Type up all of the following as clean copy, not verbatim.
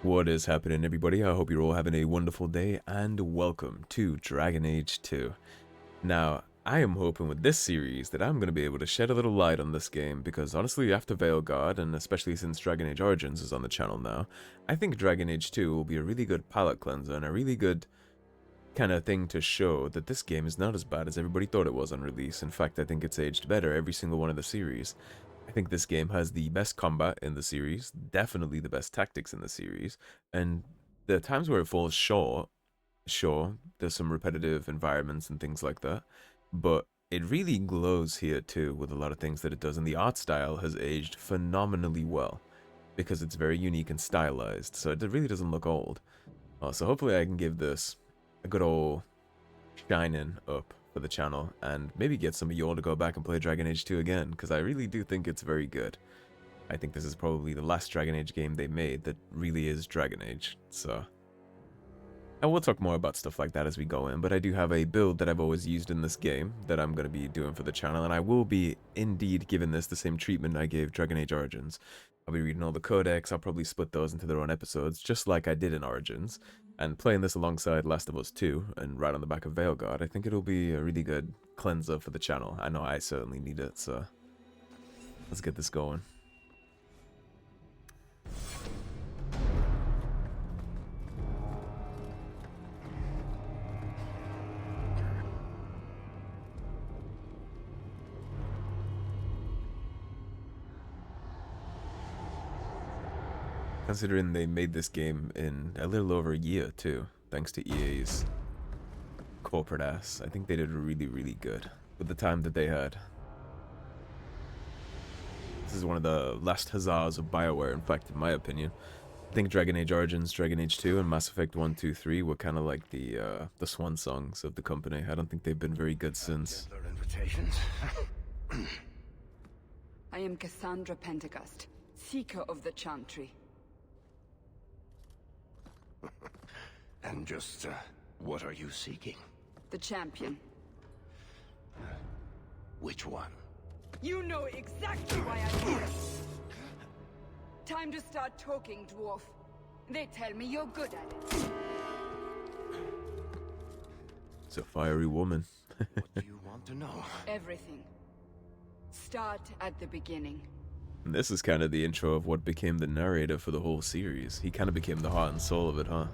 What is happening, everybody? I hope you're all having a wonderful day, and welcome to Dragon Age 2. Now, I am hoping with this series that I'm going to be able to shed a little light on this game, because honestly, after Veilguard, and especially since Dragon Age Origins is on the channel now, I think Dragon Age 2 will be a really good palate cleanser, and a really good kind of thing to show that this game is not as bad as everybody thought it was on release. In fact, I think it's aged better every single one of the series. I think this game has the best combat in the series, definitely the best tactics in the series, and the times where it falls short, sure, there's some repetitive environments and things like that, but it really glows here too with a lot of things that it does, and the art style has aged phenomenally well, because it's very unique and stylized, so it really doesn't look old. So hopefully I can give this a good old shining up for the channel, and maybe get some of you all to go back and play Dragon Age 2 again, because I really do think it's very good. I think this is probably the last Dragon Age game they made that really is Dragon Age, so... And we'll talk more about stuff like that as we go in, but I do have a build that I've always used in this game that I'm going to be doing for the channel, and I will be indeed giving this the same treatment I gave Dragon Age Origins. I'll be reading all the Codex, I'll probably split those into their own episodes, just like I did in Origins. And playing this alongside Last of Us 2, and right on the back of Veilguard, I think it'll be a really good cleanser for the channel. I know I certainly need it, so let's get this going. Considering they made this game in a little over a year too, thanks to EA's corporate ass, I think they did really, really good with the time that they had. This is one of the last huzzahs of BioWare, in fact, in my opinion. I think Dragon Age Origins, Dragon Age 2, and Mass Effect 1, 2, 3 were kind of like the swan songs of the company. I don't think they've been very good since. I am Cassandra Pentagust, Seeker of the Chantry. And just, what are you seeking? The champion. Which one? You know exactly why I'm here. Time to start talking, dwarf. They tell me you're good at it. It's a fiery woman. What do you want to know? Everything. Start at the beginning. And this is kind of the intro of what became the narrator for the whole series. He kind of became the heart and soul of it, huh?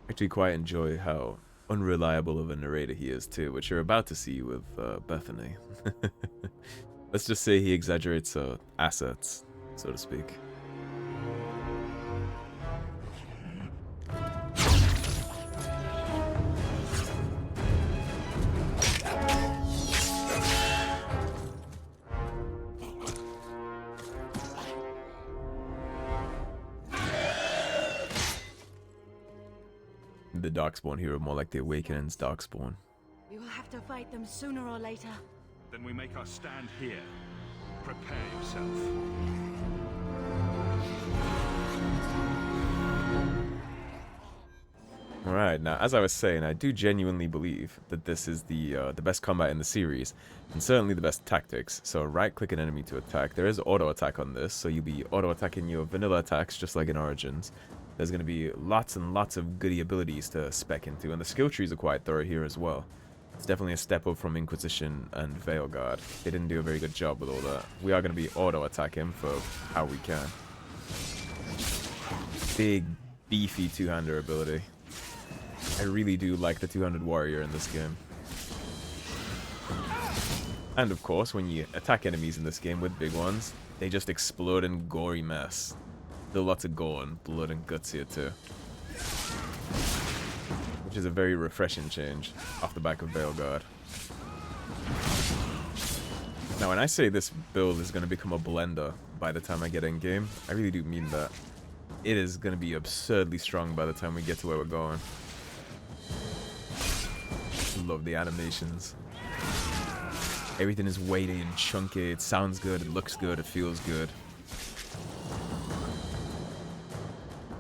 I actually quite enjoy how unreliable of a narrator he is too, which you're about to see with Bethany. Let's just say he exaggerates assets, so to speak. The Darkspawn hero, more like the Awakening's Darkspawn. We will have to fight them sooner or later. Then we make our stand here. Prepare yourself. Alright, now as I was saying, I do genuinely believe that this is the best combat in the series, and certainly the best tactics. So right-click an enemy to attack. There is auto-attack on this, so you'll be auto-attacking your vanilla attacks just like in Origins. There's going to be lots and lots of goody abilities to spec into, and the skill trees are quite thorough here as well. It's definitely a step up from Inquisition and Veilguard. They didn't do a very good job with all that. We are going to be auto-attacking for how we can. Big, beefy two-hander ability. I really do like the two-handed warrior in this game. And of course, when you attack enemies in this game with big ones, they just explode in gory mess. Still lots of gore and blood and guts here too. Which is a very refreshing change off the back of Veilguard. Now when I say this build is going to become a blender by the time I get in game, I really do mean that. It is going to be absurdly strong by the time we get to where we're going. Love the animations. Everything is weighty and chunky, it sounds good, it looks good, it feels good.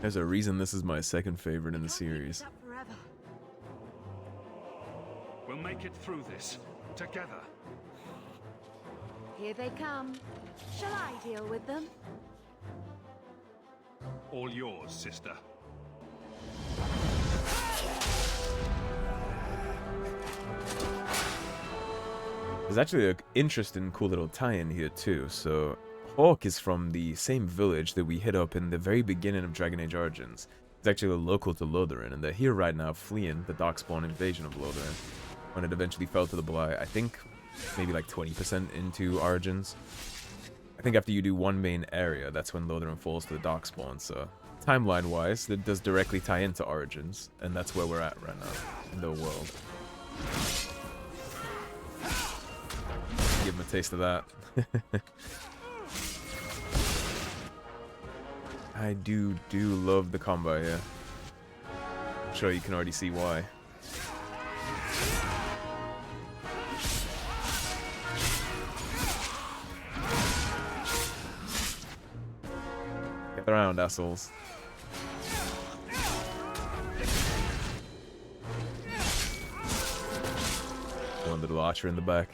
There's a reason this is my second favorite in the series. We'll make it through this together. Here they come. Shall I deal with them? All yours, sister. There's actually an interesting, cool little tie-in here too. So, Hawke is from the same village that we hit up in the very beginning of Dragon Age Origins. He's actually local to Lothering, and they're here right now fleeing the Darkspawn invasion of Lothering when it eventually fell to the Blight. I think maybe like 20% into Origins. I think after you do one main area, that's when Lothering falls to the Darkspawn, so timeline-wise, it does directly tie into Origins, and that's where we're at right now in the world. Give him a taste of that. I do love the combo here. I'm sure you can already see why. Get around, assholes. One little archer in the back.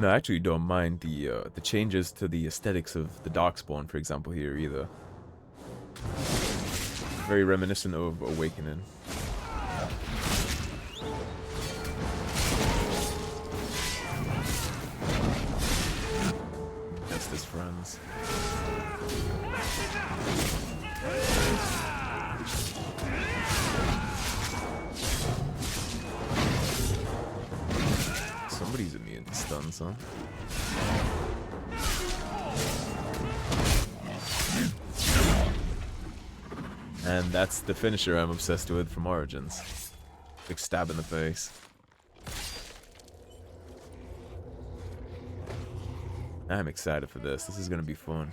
No, I actually don't mind the changes to the aesthetics of the Darkspawn, for example, here either. Very reminiscent of Awakening. Just his friends. Somebody's immune to stuns, huh? And that's the finisher I'm obsessed with from Origins. Big stab in the face. I'm excited for this. This is gonna be fun.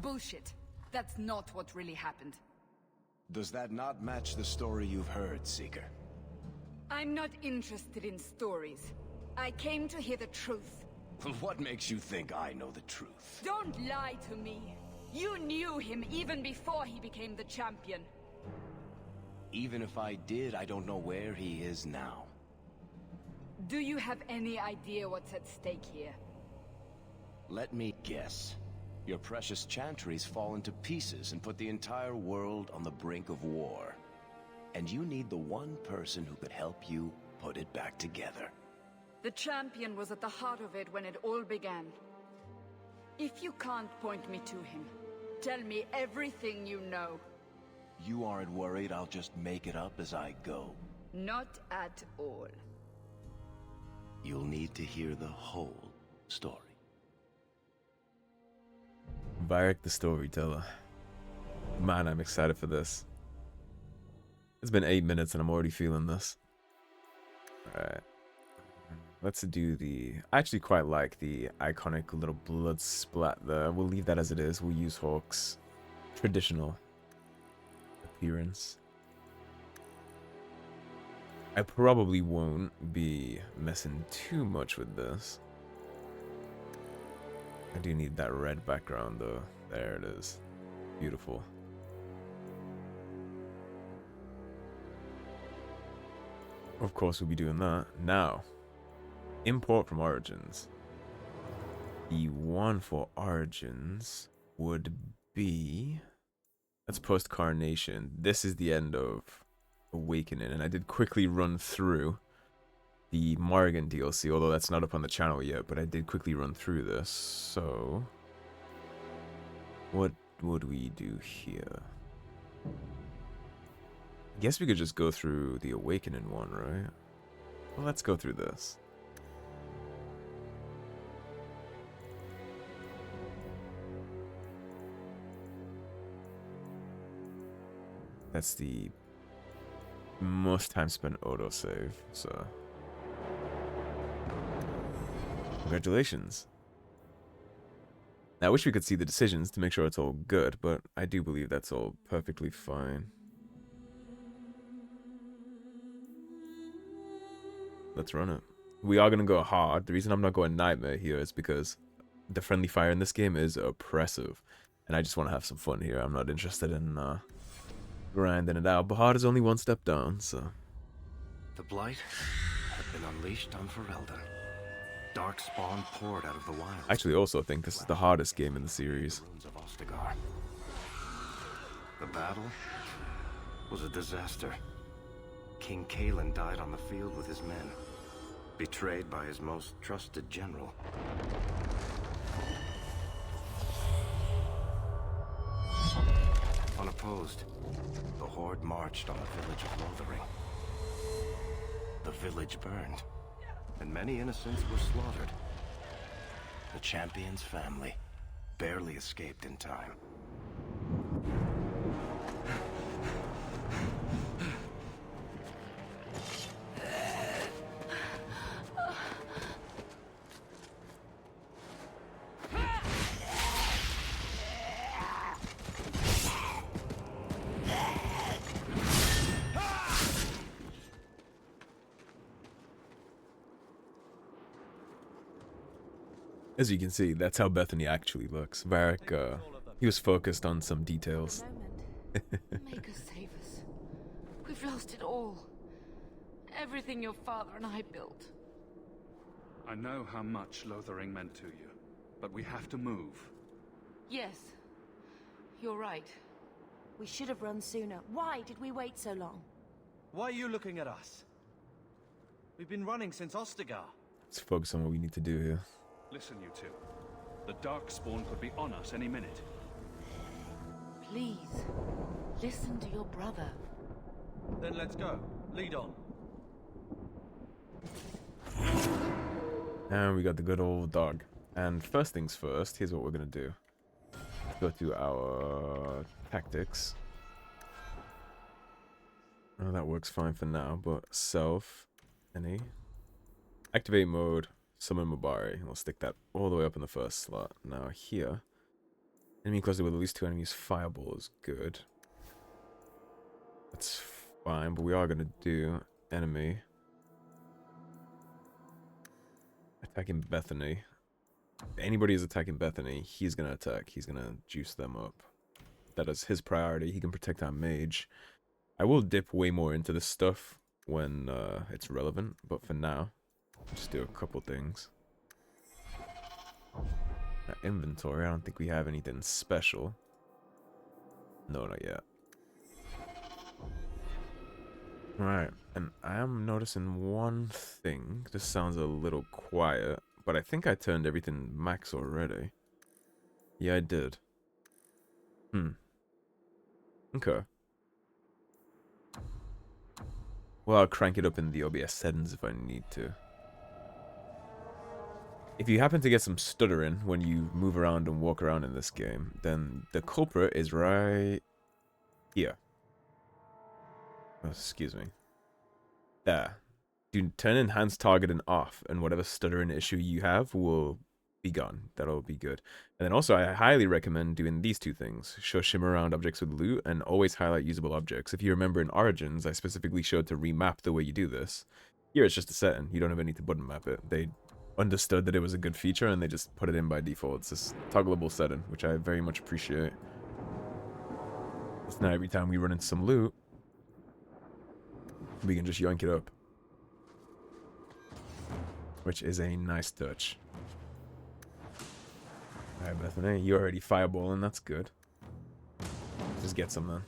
Bullshit. That's not what really happened. Does that not match the story you've heard, Seeker? I'm not interested in stories. I came to hear the truth. What makes you think I know the truth? Don't lie to me. You knew him even before he became the champion. Even if I did, I don't know where he is now. Do you have any idea what's at stake here? Let me guess. Your precious chantry's fallen to pieces and put the entire world on the brink of war. And you need the one person who could help you put it back together. The champion was at the heart of it when it all began. If you can't point me to him, tell me everything you know. You aren't worried I'll just make it up as I go? Not at all. You'll need to hear the whole story. Varric the Storyteller. Man, I'm excited for this. It's been 8 minutes and I'm already feeling this. Alright. Let's do the... I actually quite like the iconic little blood splat there. We'll leave that as it is. We'll use Hawke's traditional appearance. I probably won't be messing too much with this. I do need that red background though. There it is. Beautiful. Of course we'll be doing that. Now, import from Origins. The one for Origins would be... That's post-Carnation. This is the end of Awakening, and I did quickly run through the Morrigan DLC, although that's not up on the channel yet, but I did quickly run through this, so... What would we do here? I guess we could just go through the Awakening one, right? Well, let's go through this. That's the most time spent autosave, so congratulations. Now, I wish we could see the decisions to make sure it's all good, but I do believe that's all perfectly fine. Let's run it. We are going to go hard. The reason I'm not going Nightmare here is because the friendly fire in this game is oppressive. And I just want to have some fun here. I'm not interested in grinding it out. But hard is only one step down, so... The Blight had been unleashed on Ferelden. Darkspawn poured out of the wild. I actually also think this is the hardest game in the series. Ruins of Ostagar. The battle was a disaster. King Kalen died on the field with his men, betrayed by his most trusted general. Unopposed, the Horde marched on the village of Lothering. The village burned, and many innocents were slaughtered. The champion's family barely escaped in time. As you can see, that's how Bethany actually looks. Varric, he was focused on some details. Make us save us. We've lost it all. Everything your father and I built. I know how much Lothering meant to you, but we have to move. Yes, you're right. We should have run sooner. Why did we wait so long? Why are you looking at us? We've been running since Ostagar. Let's focus on what we need to do here. Listen, you two. The Darkspawn could be on us any minute. Please, listen to your brother. Then let's go. Lead on. And we got the good old dog. And first things first, here's what we're going to do. Let's go to our tactics. Oh, that works fine for now, but self, any. Activate mode. Summon Mabari. We'll stick that all the way up in the first slot. Now here, enemy closer with at least 2 enemies. Fireball is good. That's fine, but we are gonna do enemy attacking Bethany. If anybody is attacking Bethany, he's gonna attack. He's gonna juice them up. That is his priority. He can protect our mage. I will dip way more into this stuff when it's relevant, but for now, just do a couple things. Our inventory, I don't think we have anything special. No, not yet. Alright, and I am noticing one thing. This sounds a little quiet, but I think I turned everything max already. Yeah, I did. Okay. Well, I'll crank it up in the OBS settings if I need to. If you happen to get some stuttering when you move around and walk around in this game, then the culprit is right here. Oh, excuse me. There. Do turn enhanced targeting off, and whatever stuttering issue you have will be gone. That'll be good. And then also, I highly recommend doing these two things. Show shimmer around objects with loot, and always highlight usable objects. If you remember in Origins, I specifically showed to remap the way you do this. Here it's just a setting. You don't even need to button map it. They understood that it was a good feature, and they just put it in by default. It's this toggleable setting, which I very much appreciate. So now every time we run into some loot, we can just yoink it up. Which is a nice touch. Alright, Bethany, you're already fireballing, that's good. Just get some then.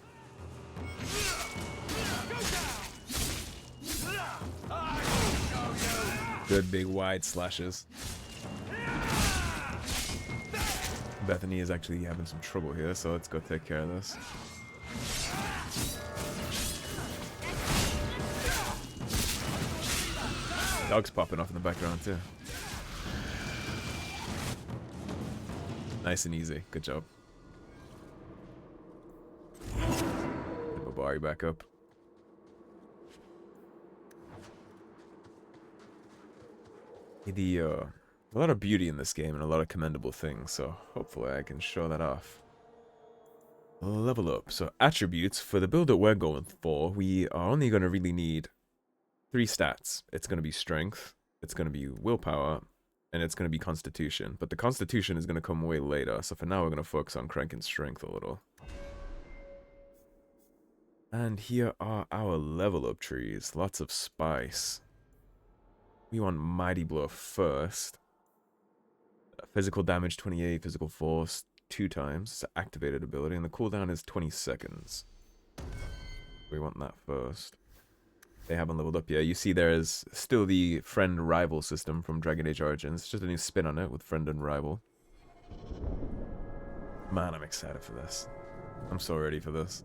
Good big wide slashes. Bethany is actually having some trouble here, so let's go take care of this. Dog's popping off in the background too. Nice and easy. Good job. Get Mabari back up. A lot of beauty in this game and a lot of commendable things, so hopefully I can show that off. Level up. So attributes, for the build that we're going for, we are only going to really need 3 stats. It's going to be strength, it's going to be willpower, and it's going to be constitution. But the constitution is going to come way later, so for now we're going to focus on cranking strength a little. And here are our level up trees. Lots of spice. We want Mighty Blow first. Physical damage 28, physical force 2 times. It's an activated ability, and the cooldown is 20 seconds. We want that first. They haven't leveled up yet. You see there is still the friend-rival system from Dragon Age Origins. It's just a new spin on it with friend and rival. Man, I'm excited for this. I'm so ready for this.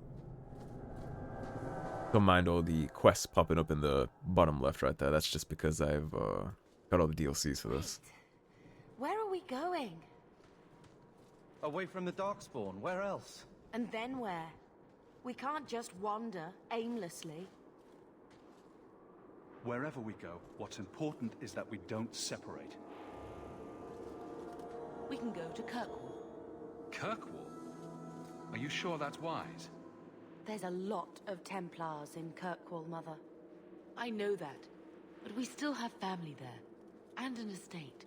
Don't mind all the quests popping up in the bottom left right there. That's just because I've got all the DLCs for this. Where are we going? Away from the Darkspawn, where else? And then where? We can't just wander aimlessly. Wherever we go, what's important is that we don't separate. We can go to Kirkwall. Kirkwall? Are you sure that's wise? There's a lot of Templars in Kirkwall, Mother. I know that, but we still have family there, and an estate.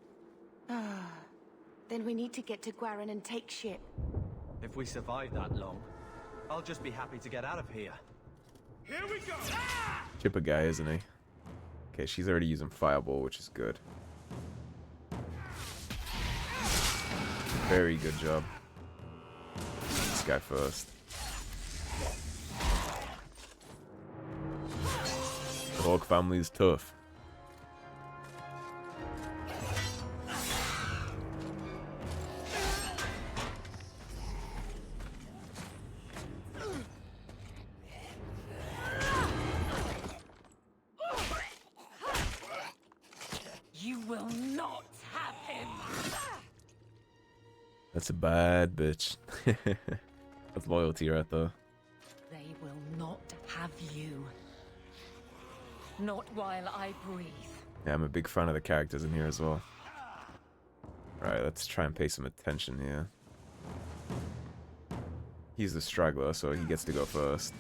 Then we need to get to Gwarin and take ship. If we survive that long, I'll just be happy to get out of here. Here we go! Chipper guy, isn't he? Okay, she's already using Fireball, which is good. Very good job. This guy first. The Hawke family is tough. You will not have him! That's a bad bitch. That's loyalty right there. They will not have you. Not while I breathe. Yeah, I'm a big fan of the characters in here as well. Alright, let's try and pay some attention here. He's the straggler, so he gets to go first.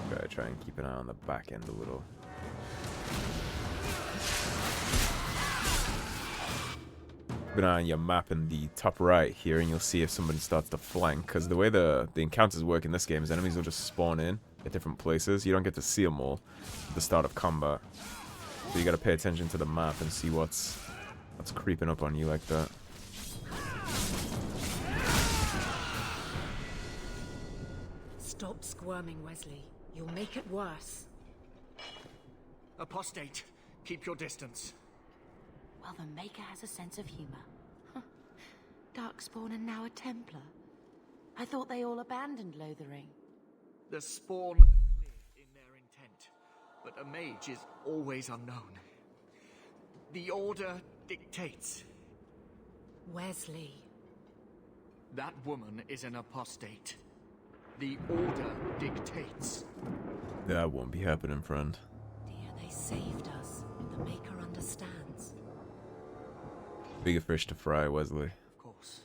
Gotta try and keep an eye on the back end a little. Keep an eye on your map in the top right here, and you'll see if somebody starts to flank. Because the way the encounters work in this game is enemies will just spawn in at different places. You don't get to see them all at the start of combat. So you gotta pay attention to the map and see what's creeping up on you like that. Stop squirming, Wesley. You'll make it worse. Apostate, keep your distance. Well, the Maker has a sense of humor. Darkspawn and now a Templar. I thought they all abandoned Lothering. The Spawn are clear in their intent, but a mage is always unknown. The Order dictates. Wesley. That woman is an apostate. The Order dictates. That won't be happening, friend. Dear, they saved us. The Maker understands. Bigger fish to fry, Wesley. Of course.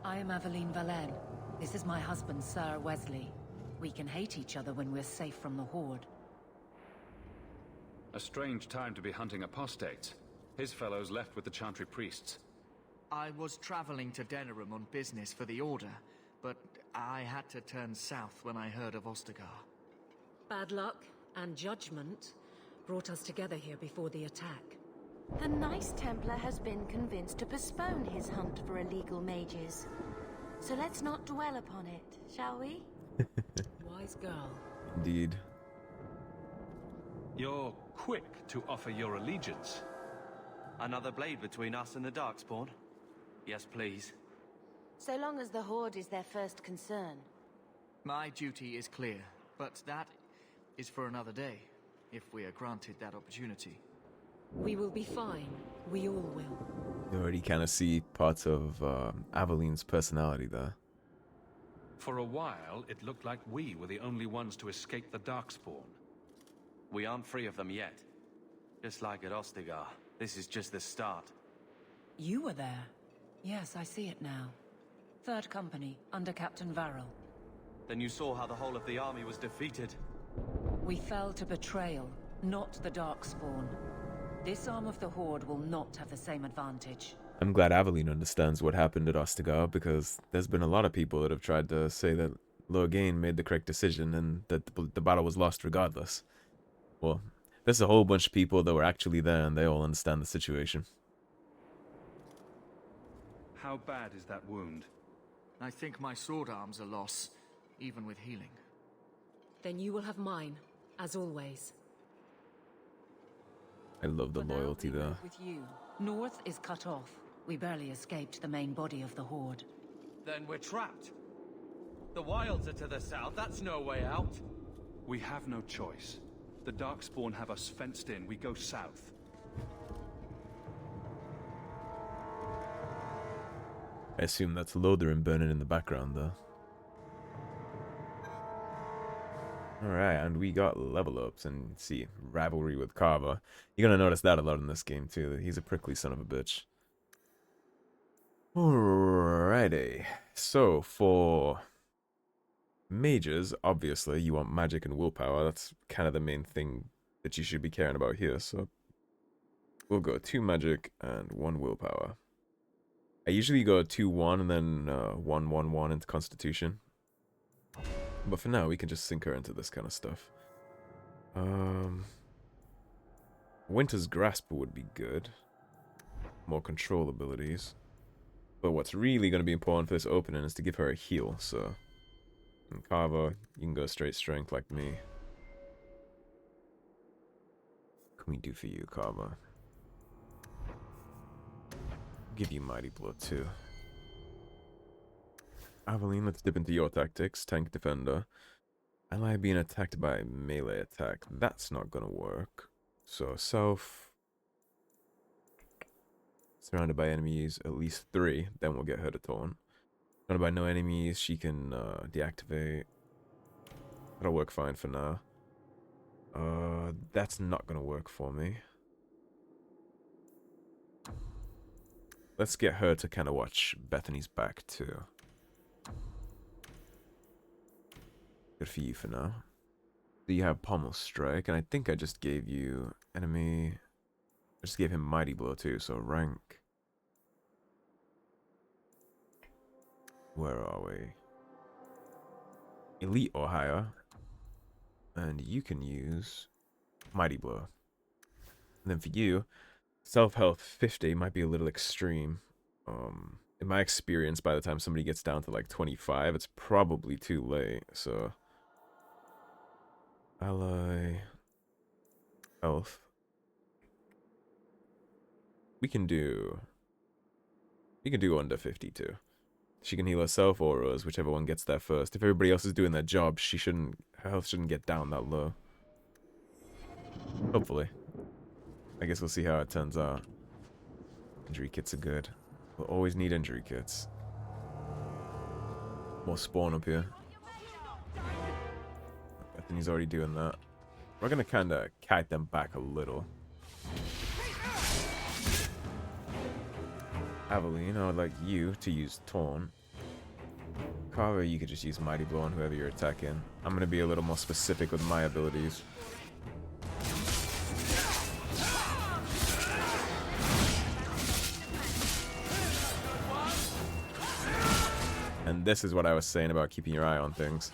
I am Aveline Wesley. This is my husband, Sir Wesley. We can hate each other when we're safe from the Horde. A strange time to be hunting apostates. His fellows left with the Chantry priests. I was traveling to Denerim on business for the Order, but I had to turn south when I heard of Ostagar. Bad luck and judgment brought us together here before the attack. The nice Templar has been convinced to postpone his hunt for illegal mages. So let's not dwell upon it, shall we? Wise girl. Indeed. You're quick to offer your allegiance. Another blade between us and the Darkspawn? Yes, please. So long as the Horde is their first concern. My duty is clear, but that is for another day, if we are granted that opportunity. We will be fine. We all will. You already kind of see parts of Aveline's personality there. For a while, it looked like we were the only ones to escape the Darkspawn. We aren't free of them yet. Just like at Ostagar, this is just the start. You were there. Yes, I see it now. Third Company, under Captain Varric. Then you saw how the whole of the army was defeated. We fell to betrayal, not the Darkspawn. This arm of the Horde will not have the same advantage. I'm glad Aveline understands what happened at Ostagar, because there's been a lot of people that have tried to say that Lorgain made the correct decision and that the battle was lost regardless. Well, there's a whole bunch of people that were actually there and they all understand the situation. How bad is that wound? I think my sword arm's a loss, even with healing. Then you will have mine, as always. I love the For now, loyalty we there. move with you. North is cut off. We barely escaped the main body of the Horde. Then we're trapped. The wilds are to the south, that's no way out. We have no choice. The Darkspawn have us fenced in. We go south. I assume that's Lothering burning in the background though. Alright, and we got level ups and see, rivalry with Carver. You're gonna notice that a lot in this game too. He's a prickly son of a bitch. Alrighty. So for mages, obviously you want magic and willpower. That's kind of the main thing that you should be caring about here. So we'll go 2 magic and 1 willpower. I usually go 2-1 and then 1-1-1 into Constitution. But for now, we can just sink her into this kind of stuff. Winter's Grasp would be good. More control abilities. But what's really going to be important for this opening is to give her a heal, so... And Carver, you can go straight strength like me. What can we do for you, Carver? Give you Mighty Blow too. Aveline, let's dip into your tactics. Tank Defender. Ally being attacked by melee attack. That's not gonna work. So self. Surrounded by enemies, at least 3. Then we'll get her to taunt. Surrounded by no enemies, she can deactivate. That'll work fine for now. That's not gonna work for me. Let's get her to kind of watch Bethany's back too. Good for you for now. So you have Pommel Strike, and I think I just gave you enemy. I just gave him Mighty Blow too, so rank. Where are we? Elite or higher. And you can use Mighty Blow. And then for you, self-health 50 might be a little extreme. In my experience, by the time somebody gets down to like 25, it's probably too late, so... Ally... Health. We can do under 50 too. She can heal herself or us, whichever one gets there first. If everybody else is doing their job, her health shouldn't get down that low. Hopefully. I guess we'll see how it turns out. Injury kits are good. We'll always need injury kits. More spawn up here. Bethany's already doing that. We're gonna kinda kite them back a little. Aveline, I would like you to use Taunt. Carver, you could just use Mighty Blow on whoever you're attacking. I'm gonna be a little more specific with my abilities. And this is what I was saying about keeping your eye on things.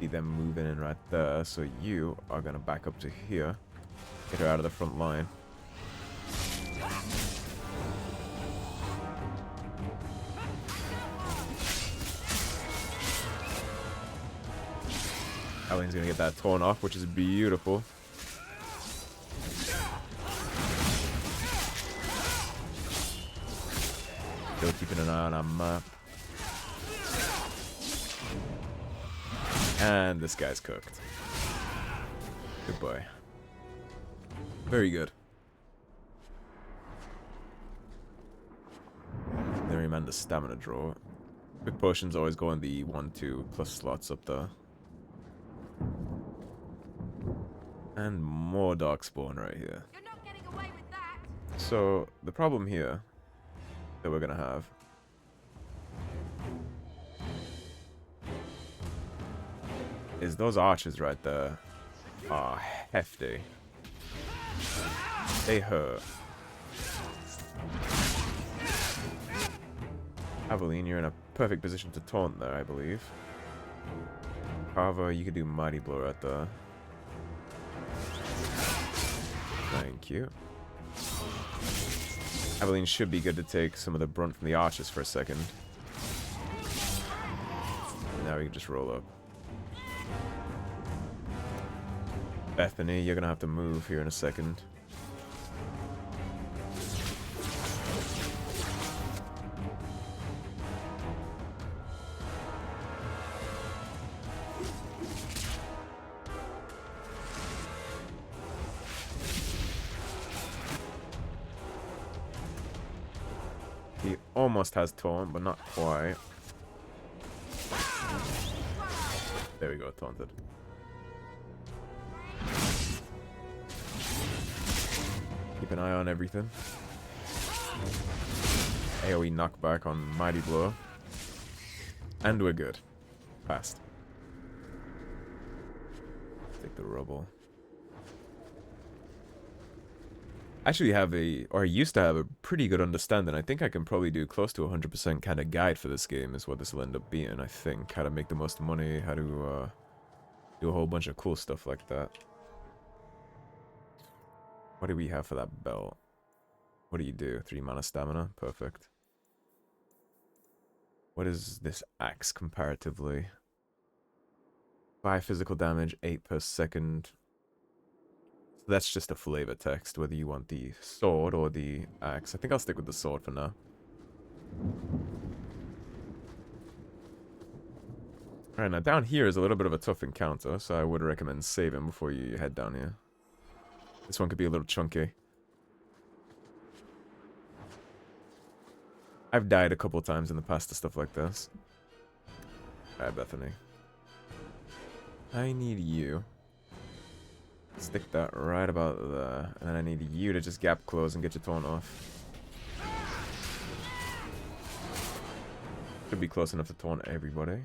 See them moving in right there, so you are gonna back up to here. Get her out of the front line. Aveline's gonna get that torn off, which is beautiful. Still keeping an eye on our map. And this guy's cooked. Good boy. Very good. recommend the stamina draw. Quick potions always go in the 1-2 plus slots up there. And more Darkspawn right here. You're not getting away with that. So, the problem here that we're gonna have is those archers right there are hefty. They hurt. Aveline, you're in a perfect position to taunt there, I believe. Carver, you could do Mighty Blow right there. Thank you. Aveline should be good to take some of the brunt from the archers for a second. Now we can just roll up. Bethany, you're gonna have to move here in a second. He almost has taunt, but not quite. There we go, taunted. Keep an eye on everything. AoE knockback on Mighty Blow. And we're good. Passed. Take the rubble. Actually have or I used to have a pretty good understanding. I think I can probably do close to 100% kind of guide for this game is what this will end up being, I think. How to make the most money, how to do a whole bunch of cool stuff like that. What do we have for that belt? What do you do? 3 mana stamina? Perfect. What is this axe comparatively? 5 physical damage, 8 per second. So that's just a flavor text, whether you want the sword or the axe. I think I'll stick with the sword for now. Alright, now down here is a little bit of a tough encounter, so I would recommend saving before you head down here. This one could be a little chunky. I've died a couple times in the past to stuff like this. Alright, Bethany. I need you. Stick that right about there. And then I need you to just gap close and get your taunt off. Should be close enough to taunt everybody.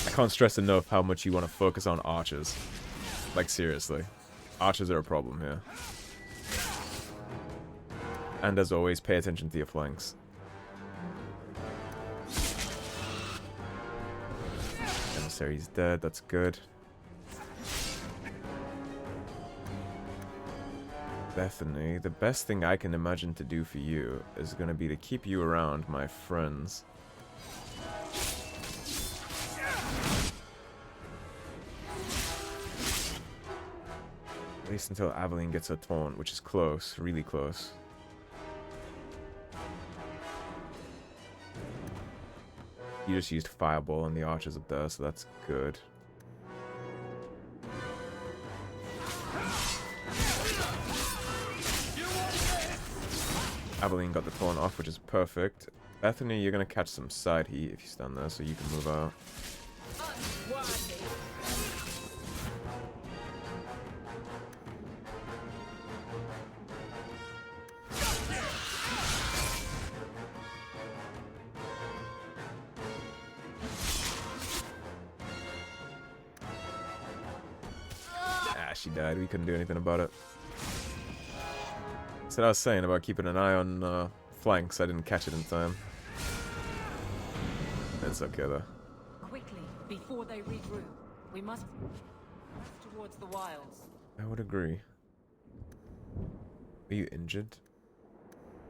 I can't stress enough how much you want to focus on archers. Like, seriously. Archers are a problem here. And as always, pay attention to your flanks. Emissary's dead, that's good. Bethany, the best thing I can imagine to do for you is going to be to keep you around, my friends. At least until Aveline gets her taunt, which is close, really close. You just used Fireball on the archers up there, so that's good. Aveline got the taunt off, which is perfect. Bethany, you're gonna catch some side heat if you stand there, so you can move out. She died. We couldn't do anything about it. That's what I was saying about keeping an eye on flanks. I didn't catch it in time. It's okay though. Quickly, before they regroup, we must press towards the wilds. I would agree. Are you injured?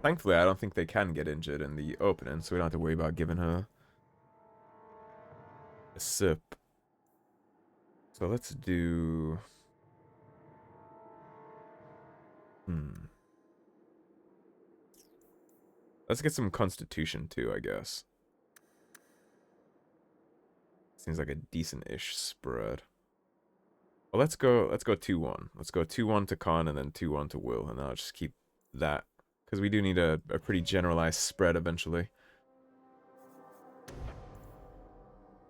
Thankfully, I don't think they can get injured in the opening, so we don't have to worry about giving her a sip. So let's do... Let's get some Constitution too, I guess. Seems like a decent-ish spread. Well, let's go 2-1. Let's go 2-1 to Khan and then 2-1 to Will, and I'll just keep that. Because we do need a pretty generalized spread eventually.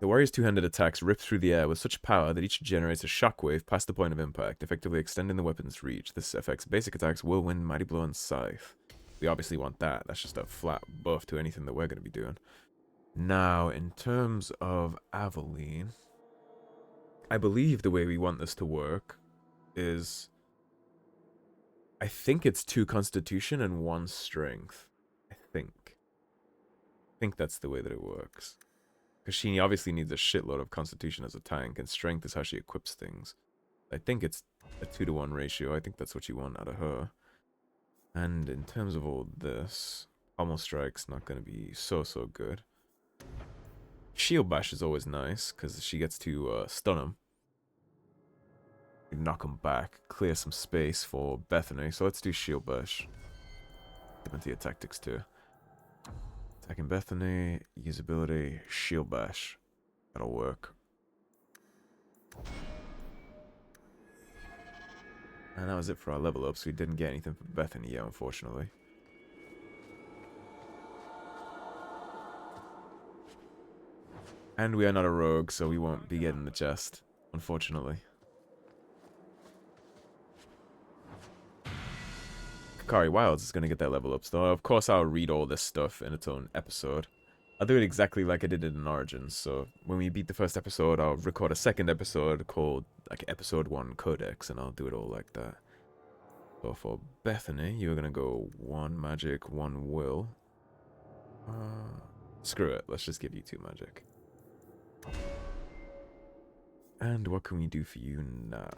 The warrior's two-handed attacks rip through the air with such power that each generates a shockwave past the point of impact, effectively extending the weapon's reach. This affects basic attacks, Whirlwind, Mighty Blow, and Scythe. We obviously want that. That's just a flat buff to anything that we're going to be doing. Now, in terms of Aveline, I believe the way we want this to work is... I think it's 2 Constitution and 1 Strength. I think that's the way that it works. Because she obviously needs a shitload of Constitution as a tank, and Strength is how she equips things. I think it's a 2-to-1 ratio. I think that's what you want out of her. And in terms of all this, Almost Strike's not going to be so good. Shield Bash is always nice, because she gets to stun him. Knock him back, clear some space for Bethany. So let's do Shield Bash. Implement tactics too. Attacking Bethany, usability, Shield Bash. That'll work. And that was it for our level ups. We didn't get anything from Bethany yet, unfortunately. And we are not a rogue, so we won't be getting the chest, unfortunately. Kakari Wilds is going to get that level up, so of course I'll read all this stuff in its own episode. I'll do it exactly like I did it in Origins, so when we beat the first episode, I'll record a second episode called, like, Episode 1 Codex, and I'll do it all like that. So for Bethany, you're going to go 1 magic, 1 will. Screw it, let's just give you 2 magic. And what can we do for you now?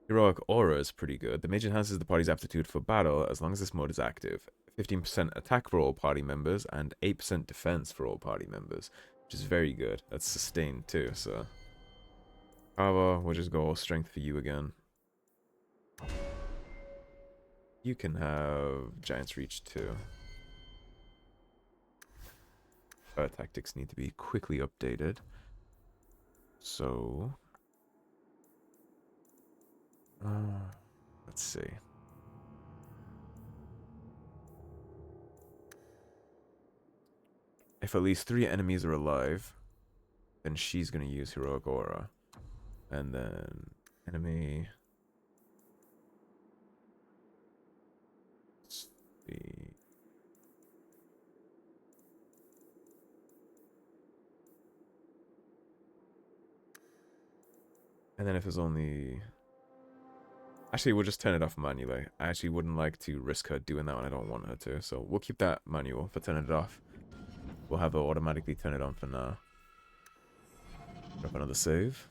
Heroic Aura is pretty good. The mage enhances the party's aptitude for battle as long as this mode is active. 15% attack for all party members and 8% defense for all party members, which is very good. That's sustained too, so... However, we'll just go all strength for you again. You can have Giant's Reach too. Our tactics need to be quickly updated. So... let's see. If at least 3 enemies are alive, then she's going to use Heroic Aura. And then enemy... Let's see. And then if there's only... Actually, we'll just turn it off manually. I actually wouldn't like to risk her doing that one. I don't want her to. So we'll keep that manual for turning it off. We'll have her automatically turn it on for now. Drop another save.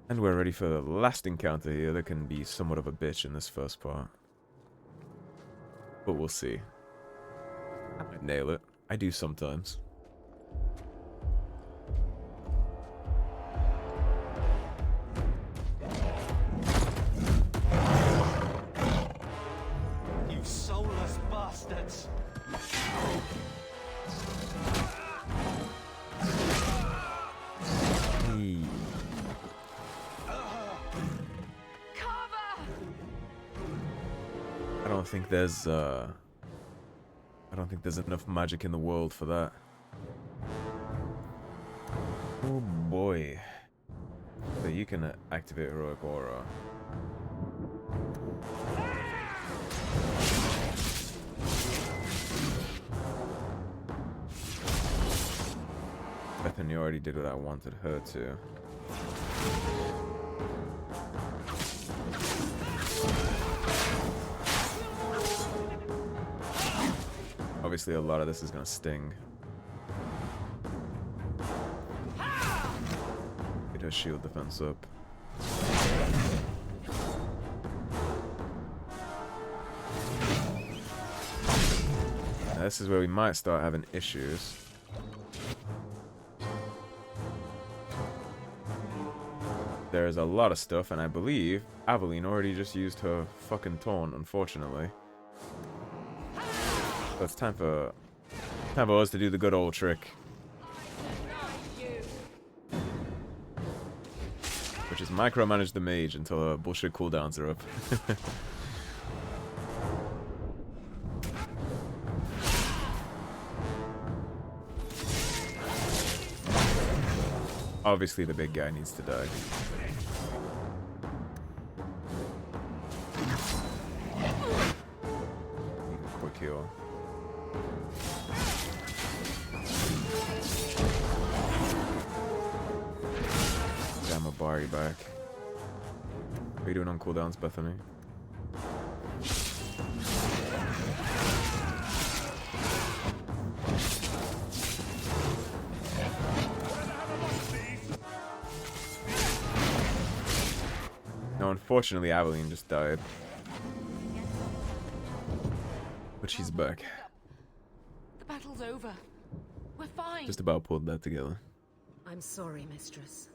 And we're ready for the last encounter here that can be somewhat of a bitch in this first part. But we'll see. I might nail it. I do sometimes. I don't think there's enough magic in the world for that. Oh boy. So you can activate Heroic Aura. Bethany already did what I wanted her to. Obviously, a lot of this is going to sting. Get her shield defense up. Now, this is where we might start having issues. There's a lot of stuff, and I believe Aveline already just used her fucking taunt, unfortunately. So it's time for us to do the good old trick. Just micromanage the mage until bullshit cooldowns are up. Obviously, the big guy needs to die. Quick heal. Damn, a Bari back. What are you doing on cooldowns, Bethany? No, unfortunately, Aveline just died. But she's back. The battle's over. We're fine. Just about pulled that together. I'm sorry, Mistress.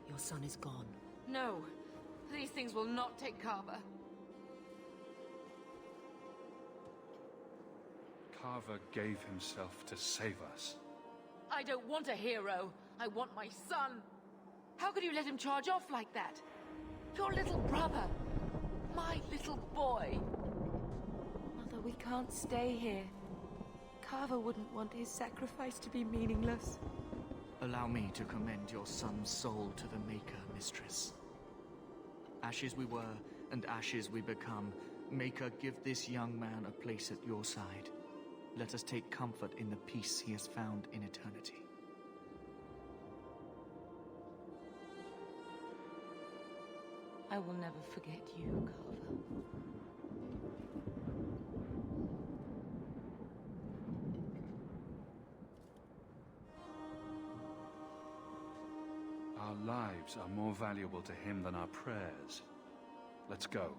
Your son is gone. No, these things will not take Carver. Carver gave himself to save us. I don't want a hero. I want my son. How could you let him charge off like that? Your little brother. My little boy. Mother, we can't stay here. Carver wouldn't want his sacrifice to be meaningless. Allow me to commend your son's soul to the Maker, Mistress. Ashes we were, and ashes we become. Maker, give this young man a place at your side. Let us take comfort in the peace he has found in eternity. I will never forget you, Carver. Our lives are more valuable to him than our prayers. Let's go.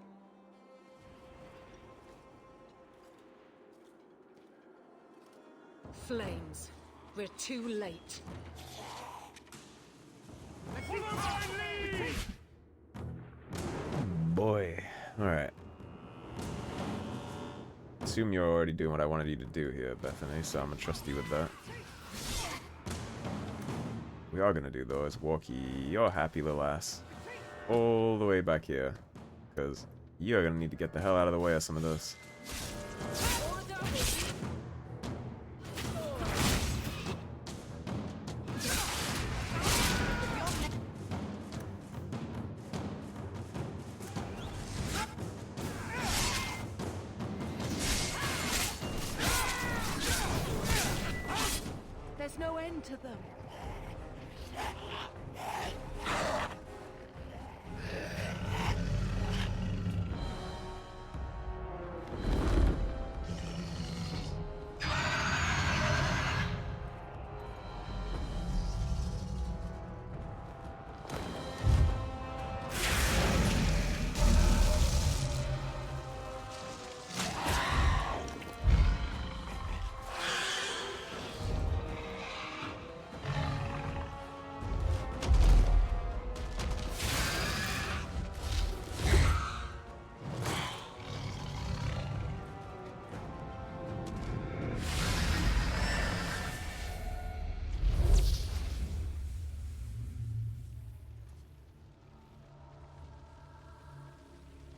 Flames. We're too late. Boy. Alright. Assume you're already doing what I wanted you to do here, Bethany, so I'm gonna trust you with that. We are gonna do, though, is walk your happy little ass all the way back here. Because you're gonna need to get the hell out of the way of some of this. There's no end to them.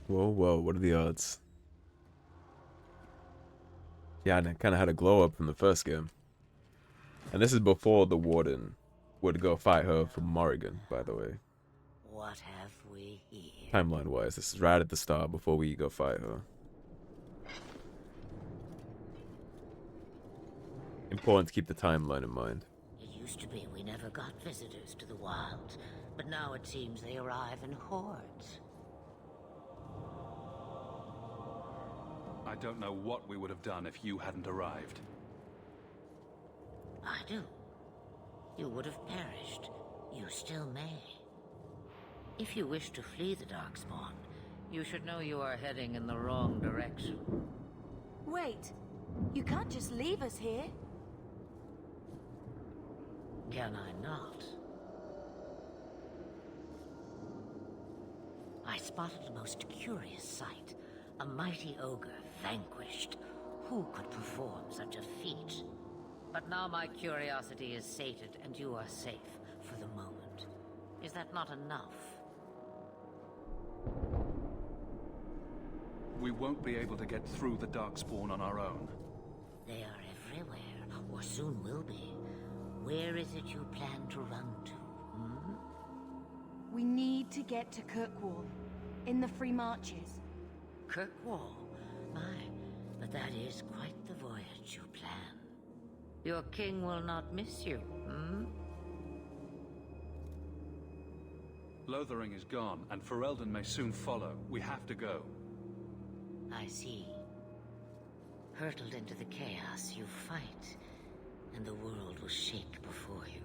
Whoa, whoa, what are the odds? Yeah, and it kind of had a glow up from the first game. And this is before the Warden would go fight her for Morrigan, by the way. What have we here? Timeline-wise, this is right at the start before we go fight her. Important to keep the timeline in mind. It used to be we never got visitors to the wilds, but now it seems they arrive in hordes. I don't know what we would have done if you hadn't arrived. I do. You would have perished. You still may. If you wish to flee the Darkspawn, you should know you are heading in the wrong direction. Wait. You can't just leave us here. Can I not? I spotted a most curious sight. A mighty ogre vanquished. Who could perform such a feat? But now my curiosity is sated and you are safe for the moment. Is that not enough? We won't be able to get through the Darkspawn on our own. They are everywhere, or soon will be. Where is it you plan to run to, hmm? We need to get to Kirkwall, in the Free Marches. Kirkwall? My, but that is quite the voyage you plan. Your king will not miss you, hmm? Lothering is gone, and Ferelden may soon follow. We have to go. I see. Hurtled into the chaos, you fight, and the world will shake before you.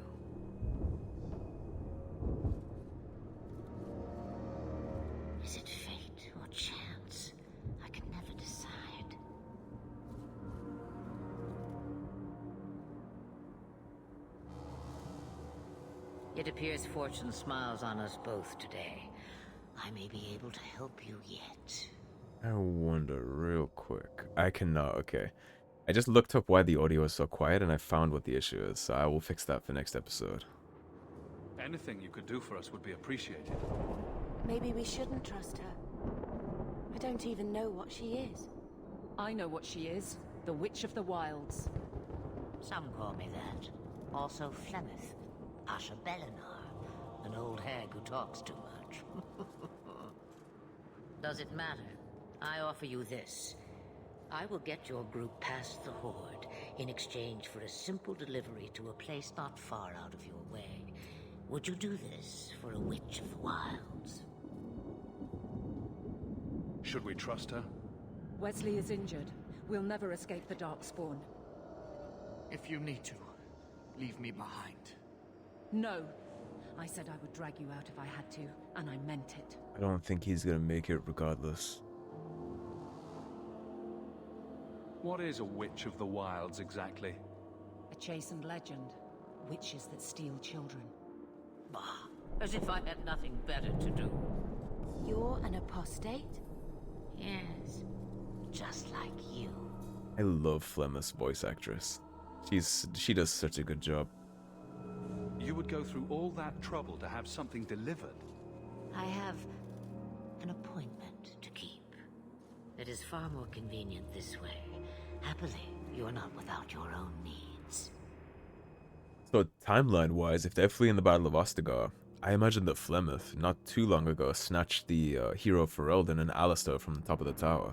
Is it fate or chance? I can never decide. It appears fortune smiles on us both today. I may be able to help you yet. I wonder real quick. I cannot, okay. I just looked up why the audio is so quiet and I found what the issue is, so I will fix that for next episode. Anything you could do for us would be appreciated. Maybe we shouldn't trust her. I don't even know what she is. I know what she is. The Witch of the Wilds. Some call me that. Also Flemeth. Asha Belinar. An old hag who talks too much. Does it matter? I offer you this. I will get your group past the Horde in exchange for a simple delivery to a place not far out of your way. Would you do this for a Witch of the Wilds? Should we trust her? Wesley is injured. We'll never escape the Darkspawn. If you need to, leave me behind. No. I said I would drag you out if I had to, and I meant it. I don't think he's gonna make it regardless. What is a Witch of the Wilds exactly? A chastened legend. Witches that steal children. Bah, as if I had nothing better to do. You're an apostate? Yes, just like you. I love Flemeth's voice actress. She does such a good job. You would go through all that trouble to have something delivered? I have an appointment to keep. It is far more convenient this way. Happily, you're not without your own needs. So timeline-wise, if they're fleeing the Battle of Ostagar, I imagine that Flemeth, not too long ago, snatched the hero Ferelden and Alistair from the top of the tower.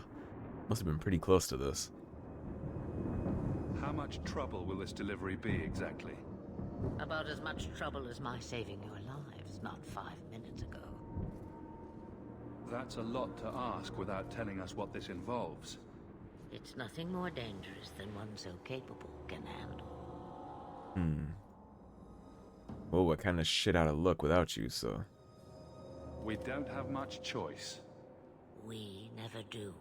Must have been pretty close to this. How much trouble will this delivery be exactly? About as much trouble as my saving your lives not 5 minutes ago. That's a lot to ask without telling us what this involves. It's nothing more dangerous than one so capable can handle. Well, we're kind of shit out of luck without you, so... We don't have much choice. We never do.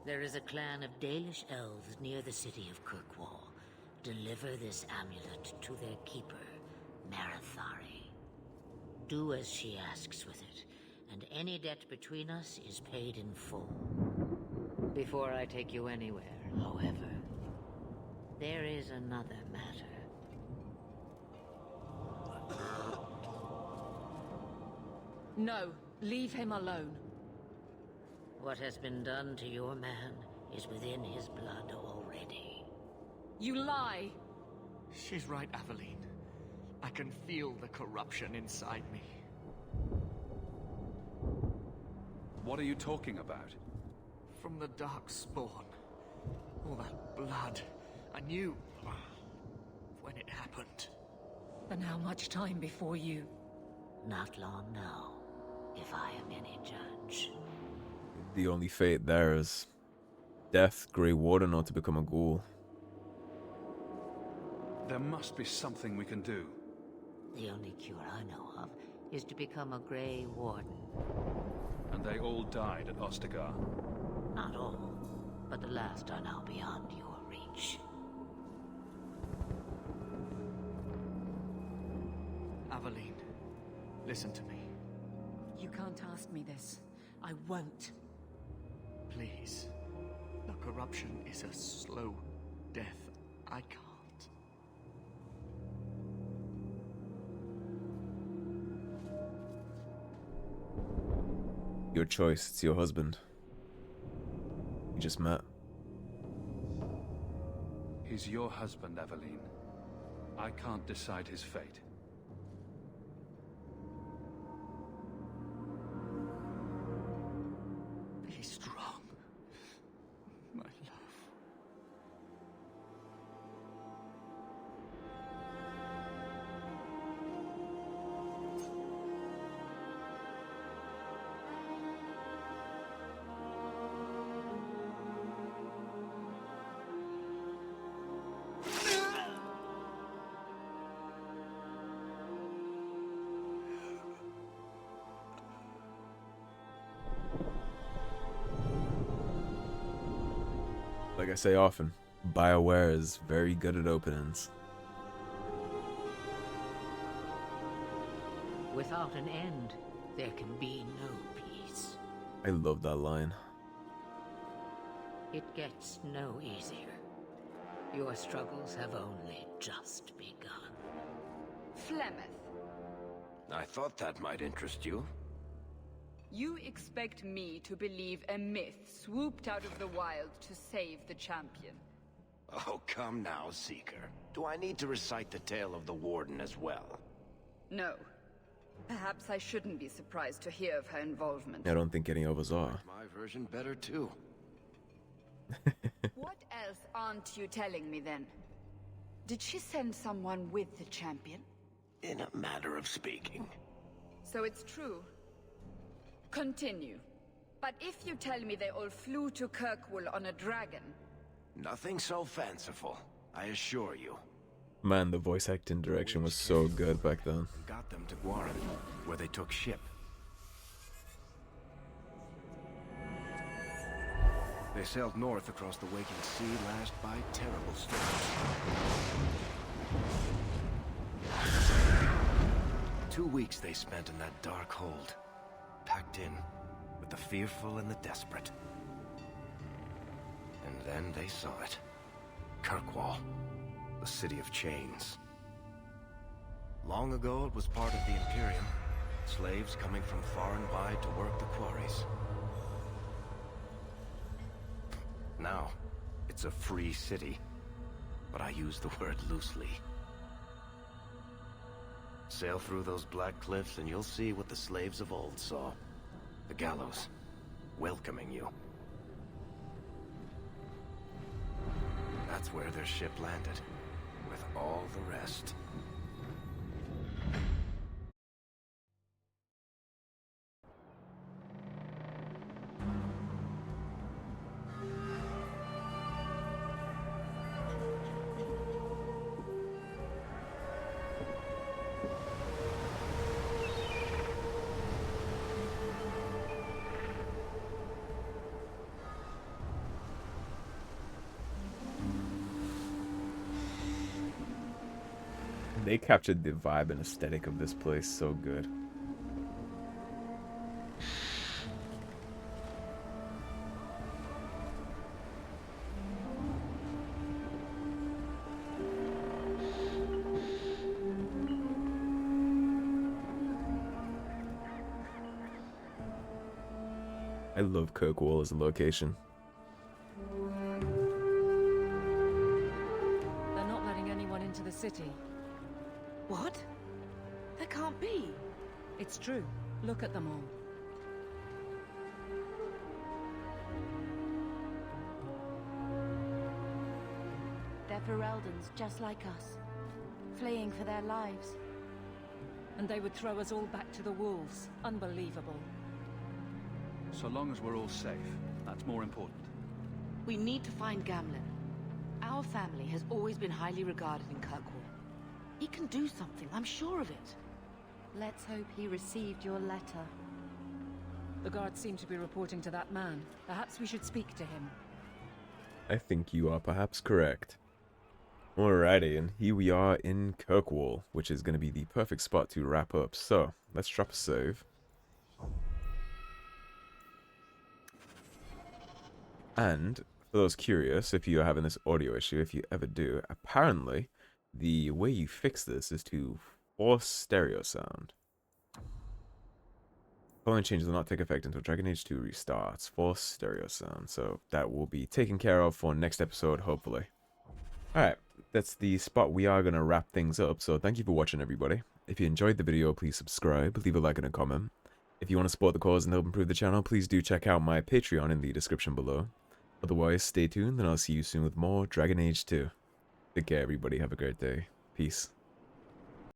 There is a clan of Dalish elves near the city of Kirkwall. Deliver this amulet to their keeper, Marithari. Do as she asks with it, and any debt between us is paid in full. Before I take you anywhere, however, there is another matter. No, leave him alone. What has been done to your man is within his blood already. You lie! She's right, Aveline. I can feel the corruption inside me. What are you talking about? From the Darkspawn. All that blood. I knew when it happened. Then how much time before you? Not long now, if I am any judge. The only fate there is death, Grey Warden, or to become a ghoul. There must be something we can do. The only cure I know of is to become a Grey Warden. And they all died at Ostagar. Not all, but the last are now beyond your reach. Aveline, listen to me. You can't ask me this. I won't. Please. The corruption is a slow death. I can't. Your choice, it's your husband. you just met. He's your husband, Aveline. I can't decide his fate. Be strong, my love. Like I say often, BioWare is very good at openings. Without an end, there can be no peace. I love that line. It gets no easier. Your struggles have only just begun. Flemeth, I thought that might interest you. you expect me to believe a myth swooped out of the wild to save the champion? Oh, come now, Seeker. Do I need to recite the tale of the Warden as well? No. Perhaps I shouldn't be surprised to hear of her involvement. I don't think any of us are. My version better too. What else aren't you telling me then? Did she send someone with the champion? In a matter of speaking. So it's true. Continue. But if you tell me they all flew to Kirkwall on a dragon... Nothing so fanciful, I assure you. Man, the voice acting direction was so good back then. Got them to Guaran, where they took ship. They sailed north across the waking sea, lashed by terrible storms. 2 weeks they spent in that dark hold, packed in with the fearful and the desperate. And then they saw it. Kirkwall, the city of chains. Long ago it was part of the Imperium, slaves coming from far and wide to work the quarries. Now, it's a free city, but I use the word loosely. Sail through those black cliffs and you'll see what the slaves of old saw. The gallows, welcoming you. That's where their ship landed, with all the rest. They captured the vibe and aesthetic of this place so good. I love Kirkwall as a location. They're not letting anyone into the city. What? That can't be. It's true. Look at them all. They're Fereldans, just like us. Fleeing for their lives. And they would throw us all back to the wolves. Unbelievable. So long as we're all safe, that's more important. We need to find Gamlen. Our family has always been highly regarded in Kirkwall. He can do something, I'm sure of it. Let's hope he received your letter. The guards seem to be reporting to that man. Perhaps we should speak to him. I think you are perhaps correct. Alrighty, and here we are in Kirkwall, which is going to be the perfect spot to wrap up. So, let's drop a save. And, for those curious, if you are having this audio issue, if you ever do, apparently, the way you fix this is to force stereo sound. Following changes will not take effect until Dragon Age 2 restarts for stereo sound. So that will be taken care of for next episode, hopefully. Alright, that's the spot we are going to wrap things up. So thank you for watching, everybody. If you enjoyed the video, please subscribe, leave a like and a comment. If you want to support the cause and help improve the channel, please do check out my Patreon in the description below. Otherwise, stay tuned and I'll see you soon with more Dragon Age 2. Take care, everybody. Have a great day. Peace.